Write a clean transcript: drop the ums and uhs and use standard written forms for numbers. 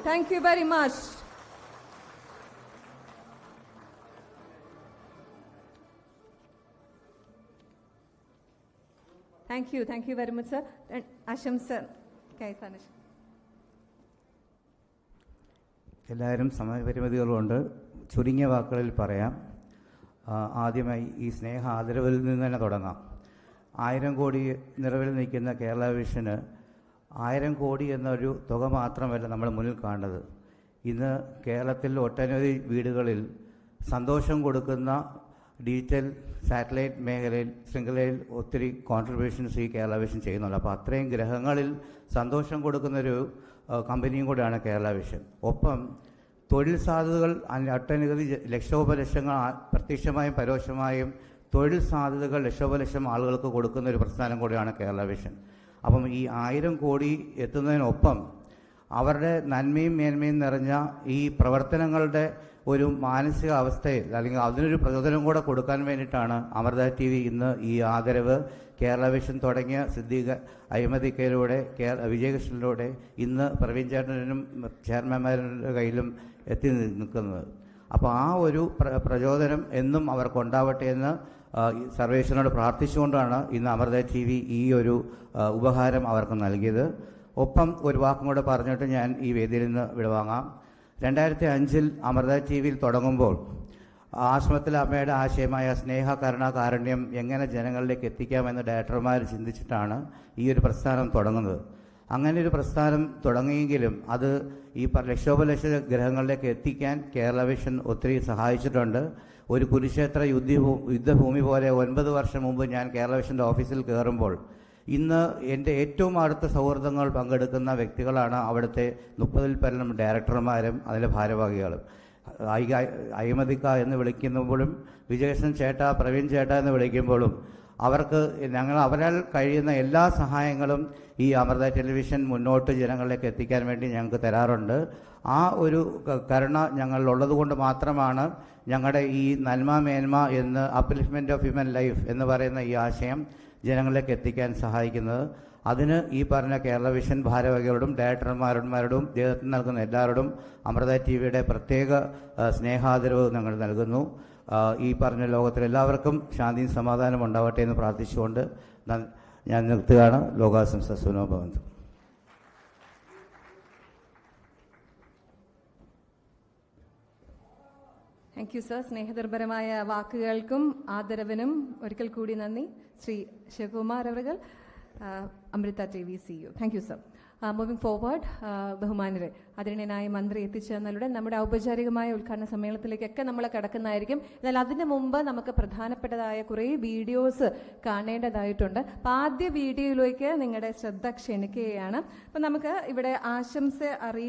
Thank you very much. Thank you. Thank you very much, sir. And Asham sir. എല്ലാവരും സമയപരിമിതികളുണ്ട്. ചുരുങ്ങിയ വാക്കുകളിൽ പറയാം. ആദ്യമായി ഈ സ്നേഹ ആദരവിൽ നിന്ന് തന്നെ തുടങ്ങാം. 1000 കോടി നിറവിൽ നിൽക്കുന്ന കേരള വിഷന് 1000 കോടി എന്നൊരു തുക മാത്രമല്ല നമ്മൾ മുന്നിൽ കാണുന്നത്. ഇന്ന് കേരളത്തിൽ ഒട്ടനവധി വീടുകളിൽ സന്തോഷം കൊടുക്കുന്ന ഡിജിറ്റൽ സാറ്റലൈറ്റ് മേഖലയിൽ ശൃംഖലയിൽ ഒത്തിരി കോൺട്രിബ്യൂഷൻസ് ഈ കേരള വിഷൻ ചെയ്യുന്നുണ്ട്. അപ്പോൾ അത്രയും ഗ്രഹങ്ങളിൽ സന്തോഷം കൊടുക്കുന്നൊരു കമ്പനിയും കൂടെയാണ് കേരള വിഷൻ. ഒപ്പം തൊഴിൽ സാധ്യതകൾ ഒട്ടനവധി ലക്ഷോപലക്ഷങ്ങൾ പ്രത്യക്ഷമായും പരോക്ഷമായും തൊഴിൽ സാധ്യതകൾ ലക്ഷോപലക്ഷം ആളുകൾക്ക് കൊടുക്കുന്ന ഒരു പ്രസ്ഥാനം കൂടിയാണ് കേരള വിഷൻ. അപ്പം ഈ 1000 കോടി എത്തുന്നതിനൊപ്പം അവരുടെ നന്മയും മേന്മയും നിറഞ്ഞ ഈ പ്രവർത്തനങ്ങളുടെ ഒരു മാനസിക അവസ്ഥയിൽ അല്ലെങ്കിൽ അതിനൊരു പ്രചോദനം കൂടെ കൊടുക്കാൻ വേണ്ടിയിട്ടാണ് അമൃത TV ഇന്ന് ഈ ആദരവ് കേരള വിഷൻ തുടങ്ങിയ സിദ്ദീഖ് അഴിമതിക്കയിലൂടെ വിജയകൃഷ്ണനിലൂടെ ഇന്ന് പ്രവീൺ ചേട്ടനും ചെയർമാൻമാരുടെ കയ്യിലും എത്തി നിൽക്കുന്നത്. അപ്പോൾ ആ ഒരു പ്രചോദനം എന്നും അവർക്കുണ്ടാവട്ടെ എന്ന് സർവേശ്വരനോട് പ്രാർത്ഥിച്ചുകൊണ്ടാണ് ഇന്ന് അമൃത TV ഈ ഒരു ഉപഹാരം അവർക്ക് നൽകിയത്. ഒപ്പം ഒരു വാക്കും കൂടെ പറഞ്ഞിട്ട് ഞാൻ ഈ വേദിയിൽ നിന്ന് വിടവാങ്ങാം. 2005 അമൃത TV തുടങ്ങുമ്പോൾ ആശ്രമത്തിലെ അമ്മയുടെ ആശയമായ സ്നേഹ കരുണ കാരുണ്യം എങ്ങനെ ജനങ്ങളിലേക്ക് എത്തിക്കാമെന്ന് ഡയറക്ടർമാർ ചിന്തിച്ചിട്ടാണ് ഈ ഒരു പ്രസ്ഥാനം തുടങ്ങുന്നത്. അങ്ങനെ ഒരു പ്രസ്ഥാനം തുടങ്ങിയെങ്കിലും അത് ഈ ലക്ഷോപലക്ഷ ഗ്രഹങ്ങളിലേക്ക് എത്തിക്കാൻ കേരള വിഷൻ ഒത്തിരി സഹായിച്ചിട്ടുണ്ട്. ഒരു കുരുക്ഷേത്ര യുദ്ധഭൂമി പോലെ 9 വർഷം മുമ്പ് ഞാൻ കേരള വിഷൻ്റെ ഓഫീസിൽ കയറുമ്പോൾ ഇന്ന് എൻ്റെ ഏറ്റവും അടുത്ത സൗഹൃദങ്ങൾ പങ്കെടുക്കുന്ന വ്യക്തികളാണ് അവിടുത്തെ 30-ൽ പരം ഡയറക്ടർമാരും അതിലെ ഭാരവാഹികളും. അഴിമതിക്ക എന്ന് വിളിക്കുമ്പോഴും വിജയകൃഷ്ണൻ ചേട്ട പ്രവീൺ ചേട്ട എന്ന് വിളിക്കുമ്പോഴും അവർക്ക് അവരാൽ കഴിയുന്ന എല്ലാ സഹായങ്ങളും ഈ അമൃത ടെലിവിഷൻ മുന്നോട്ട് ജനങ്ങളിലേക്ക് എത്തിക്കാൻ വേണ്ടി ഞങ്ങൾക്ക് തരാറുണ്ട്. ആ ഒരു കരുണ ഞങ്ങളിലുള്ളത് കൊണ്ട് മാത്രമാണ് ഞങ്ങളുടെ ഈ നന്മ മേന്മ എന്ന് അപ്ലിഫ്റ്റ്മെൻറ്റ് ഓഫ് ഹ്യൂമൻ ലൈഫ് എന്ന് പറയുന്ന ഈ ആശയം ജനങ്ങളിലേക്ക് എത്തിക്കാൻ സഹായിക്കുന്നത്. അതിന് ഈ പറഞ്ഞ കേരള വിഷൻ ഭാരവാഹികളോടും ഡയറക്ടർമാരോടും അദ്ദേഹത്തിന് നൽകുന്ന എല്ലാവരോടും അമൃത TVയുടെ പ്രത്യേക സ്നേഹാദരവ് ഞങ്ങൾ നൽകുന്നു. ഈ പറഞ്ഞ ലോകത്തിലെല്ലാവർക്കും ശാന്തിയും സമാധാനം ഉണ്ടാവട്ടെ എന്ന് പ്രാർത്ഥിച്ചുകൊണ്ട് ഞാൻ നിർത്തുകയാണ്. ലോകാശംസ സുനോ ഭവന്തു. Thank you sir. സ്നേഹനിർഭരമായ വാക്കുകൾക്കും ആദരവിനും ഒരിക്കൽ കൂടി നന്ദി. ശ്രീ ശിവകുമാർ അവர்கள் Amrita TV CEO. Thank you sir. Moving forward, ബഹുമാനരെ ആദരണീയനായ മന്ത്രി എത്തിച്ചേർന്നതിലൂടെ നമ്മുടെ ഔപചാരികമായ ഉദ്ഘാടന സമ്മേളനത്തിലേക്കൊക്കെ നമ്മൾ കടക്കുന്നതായിരിക്കും. എന്നാൽ അതിന് മുമ്പ് നമുക്ക് പ്രധാനപ്പെട്ടതായ കുറേ വീഡിയോസ് കാണേണ്ടതായിട്ടുണ്ട്. അപ്പോൾ ആദ്യ വീഡിയോയിലേക്ക് നിങ്ങളുടെ ശ്രദ്ധ ക്ഷണിക്കുകയാണ്. അപ്പം നമുക്ക് ഇവിടെ ആശംസ അറിയിച്ചു